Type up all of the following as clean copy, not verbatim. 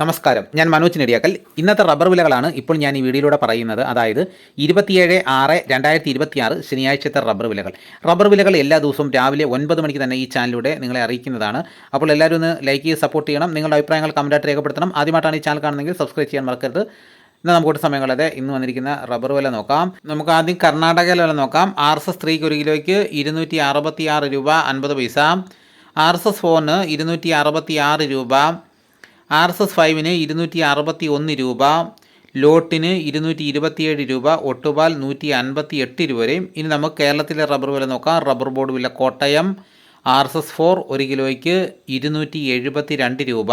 നമസ്കാരം, ഞാൻ മനോജ് നെടിയാക്കൽ. ഇന്നത്തെ റബ്ബർ വിലകളാണ് ഇപ്പോൾ ഞാൻ ഈ വീഡിയോയിലൂടെ പറയുന്നത്. അതായത് 27/6/2026 ശനിയാഴ്ചത്തെ റബ്ബർ വിലകൾ എല്ലാ ദിവസവും രാവിലെ 9 മണിക്ക് തന്നെ ഈ ചാനലിലൂടെ നിങ്ങളെ അറിയിക്കുന്നതാണ്. അപ്പോൾ എല്ലാവരും ഒന്ന് ലൈക്ക് ചെയ്ത് സപ്പോർട്ട് ചെയ്യണം. നിങ്ങളുടെ അഭിപ്രായങ്ങൾ കമൻറ്റായിട്ട് രേഖപ്പെടുത്തണം. ആദ്യമായിട്ടാണ് ഈ ചാനൽ കാണുന്നതെങ്കിൽ സബ്സ്ക്രൈബ് ചെയ്യാൻ മറക്കരുത്. എന്നാൽ നമുക്ക് സമയം കളയാതെ ഇന്ന് വന്നിരിക്കുന്ന റബ്ബർ വില നോക്കാം. നമുക്ക് ആദ്യം കർണാടകയിലെ വില നോക്കാം. RSS 3 ഒരു കിലോയ്ക്ക് 266 രൂപ 50 പൈസ. RSS 4 266 രൂപ. RSS 5 261 രൂപ. ലോട്ടിന് 227 രൂപ. ഒട്ടുപാൽ 158 രൂപ വരെയും. ഇനി നമുക്ക് കേരളത്തിലെ റബ്ബർ വില നോക്കാം. റബ്ബർ ബോർഡ് വില കോട്ടയം RSS 4 ഒരു കിലോയ്ക്ക് 272 രൂപ.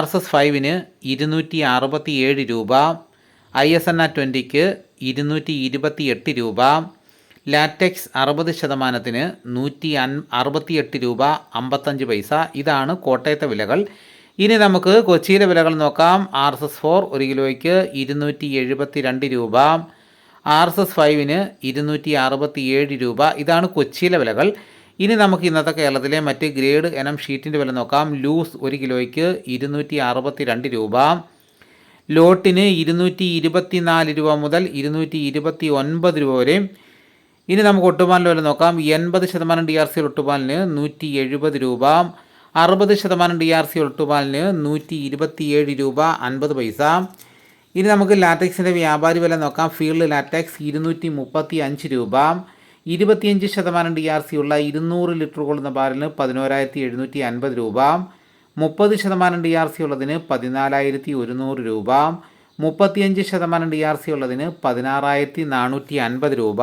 RSS 5 267 രൂപ. ISNA 20 228 രൂപ. ലാറ്റക്സ് 60% 168 രൂപ 55 പൈസ. ഇതാണ് കോട്ടയത്തെ വിലകൾ. ഇനി നമുക്ക് കൊച്ചിയിലെ വിലകൾ നോക്കാം. RSS 4 ഒരു കിലോയ്ക്ക് 272 രൂപ. RSS 5 267 രൂപ. ഇതാണ് കൊച്ചിയിലെ വിലകൾ. ഇനി നമുക്ക് ഇന്നത്തെ കേരളത്തിലെ മറ്റ് ഗ്രേഡ് ഇനം ഷീറ്റിൻ്റെ വില നോക്കാം. ലൂസ് ഒരു കിലോയ്ക്ക് 262 രൂപ. ലോട്ടിന് 224 രൂപ മുതൽ 229 രൂപ വരെ. ഇനി നമുക്ക് ഒട്ടുപാലിൻ്റെ വില നോക്കാം. 80% DRC ഒട്ടുപാലിന് 170 രൂപ. 60% DRC ഒട്ടുപാലിന് 127 രൂപ 50 പൈസ. ഇനി നമുക്ക് ലാറ്റക്സിൻ്റെ വ്യാപാരി വില നോക്കാം. ഫീൽഡ് ലാറ്റക്സ് 235 രൂപ. 25% DRC ഉള്ള 200 ലിറ്റർ കൊള്ളുന്ന ബാരലിന് 11,750 രൂപ. 30% DRC ഉള്ളതിന് 14,100 രൂപ. 35% DRC ഉള്ളതിന് 16,450 രൂപ.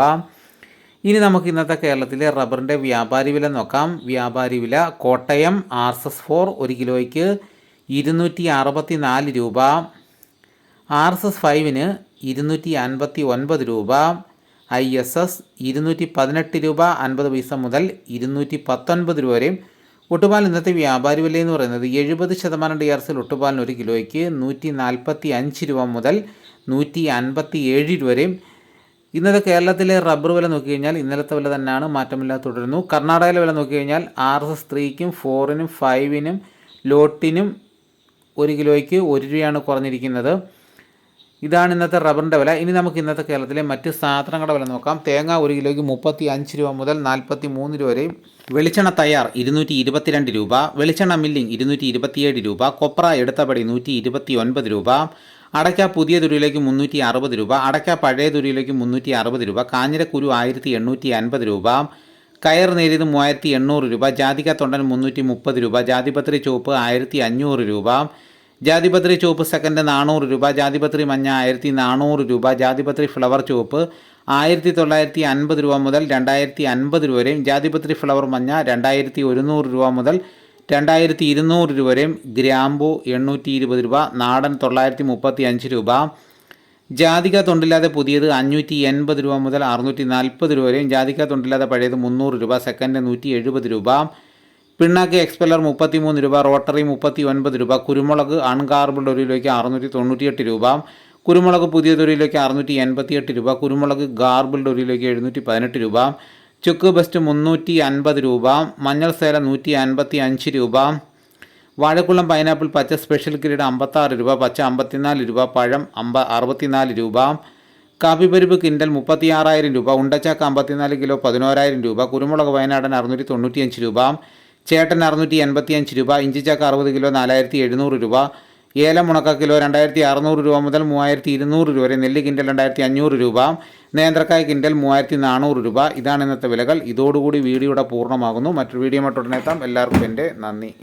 ഇനി നമുക്ക് ഇന്നത്തെ കേരളത്തിലെ റബ്ബറിൻ്റെ വ്യാപാരി വില നോക്കാം. വ്യാപാരി വില കോട്ടയം RSS 4 ഒരു കിലോയ്ക്ക് 264 രൂപ. RSS 5 259 രൂപ. ISS 218 രൂപ 50 പൈസ മുതൽ 219 രൂപ വരെയും. ഒട്ടുപാൽ ഇന്നത്തെ വ്യാപാരി വില എന്ന് പറയുന്നത് 70% DRC ഒട്ടുപാലിന് ഒരു കിലോയ്ക്ക് 145 രൂപ മുതൽ 157 രൂപ വരെയും. ഇന്നത്തെ കേരളത്തിലെ റബ്ബർ വില നോക്കിക്കഴിഞ്ഞാൽ ഇന്നലത്തെ വില തന്നെയാണ്, മാറ്റമില്ലാതെ തുടരുന്നു. കർണാടകയിലെ വില നോക്കിക്കഴിഞ്ഞാൽ RSS 3 4 5 ലോട്ടിനും ഒരു കിലോയ്ക്ക് 1 രൂപയാണ് കുറഞ്ഞിരിക്കുന്നത്. ഇതാണ് ഇന്നത്തെ റബ്ബറിൻ്റെ വില. ഇനി നമുക്ക് ഇന്നത്തെ കേരളത്തിലെ മറ്റ് സാധനങ്ങളുടെ വില നോക്കാം. തേങ്ങ ഒരു കിലോയ്ക്ക് 35 രൂപ മുതൽ 43 രൂപ വരെയും. വെളിച്ചെണ്ണ തയ്യാർ 222 രൂപ. വെളിച്ചെണ്ണ മില്ലിംഗ് 227 രൂപ. കൊപ്ര എടുത്തപടി 129 രൂപ. അടയ്ക്ക പുതിയ തുരിയിലേക്ക് 360 രൂപ. അടയ്ക്ക പഴയ തുരിയിലേക്ക് 360 രൂപ. കാഞ്ഞിരക്കുരു 1,850 രൂപ. കയർ നേരിയത് 3,800 രൂപ. ജാതിക്ക തൊണ്ടൻ 330 രൂപ. ജാതിപത്രി ചുവപ്പ് 1,500 രൂപ. ജാതിപത്രി ചുവപ്പ് സെക്കൻഡ് 400 രൂപ. ജാതിപത്രി മഞ്ഞ 1,400 രൂപ. ജാതിപത്രി ഫ്ലവർ ചുവപ്പ് 1,950 രൂപ മുതൽ 2,050 രൂപ വരെയും. ജാതിപത്രി ഫ്ലവർ മഞ്ഞ 2,100 രൂപ മുതൽ 2,200 രൂപ വരെയും. ഗ്രാമ്പു 820 രൂപ. നാടൻ 935 രൂപ. ജാതിക്ക തൊണ്ടില്ലാതെ പുതിയത് 580 രൂപ മുതൽ 640 രൂപ വരെയും. ജാതിക്ക തൊണ്ടില്ലാതെ പഴയത് 300 രൂപ. സെക്കൻഡ് 170 രൂപ. പിണ്ണാക്ക് എക്സ്പെല്ലർ 33 രൂപ. റോട്ടറി 39 രൂപ. കുരുമുളക് അൺകാർബിൾഡ് ഒരു കിലോയ്ക്ക് 698 രൂപ. കുരുമുളക് പുതിയ തൊരിയിലേക്ക് 688 രൂപ. കുരുമുളക് ഗാർബിൾഡ് ഒരു കിലോയ്ക്ക് 718 രൂപ. ചുക്ക് ബെസ്റ്റ് 350 രൂപ. മഞ്ഞൾ സേല 155 രൂപ. വാഴക്കുളം പൈനാപ്പിൾ പച്ച സ്പെഷ്യൽ ഗ്രേഡ് 56 രൂപ. പച്ച 54 രൂപ. പഴം 64 രൂപ. കാപ്പിപ്പരിപ്പ് കിൻഡൽ 36,000 രൂപ. ഉണ്ടച്ചാക്ക 54 കിലോ 11,000 രൂപ. കുരുമുളക് വയനാടൻ 695 രൂപ. ചേട്ടൻ 685 രൂപ. ഇഞ്ചിച്ചാക്ക 60 കിലോ 4,700 രൂപ. ഏലം ഉണക്ക കിലോ 2,600 രൂപ മുതൽ 3,200 രൂപ വരെ. നെല്ല് കിൻഡൽ 2,500 രൂപ. നേന്ത്രക്കായ കിൻഡൽ 3,400 രൂപ. ഇതാണ് ഇന്നത്തെ വിലകൾ. ഇതോടുകൂടി വീഡിയോയുടെ പൂർണ്ണമാകുന്നു. മറ്റൊരു വീഡിയോ ഉടനെ എത്താം. എല്ലാവർക്കും എൻ്റെ നന്ദി.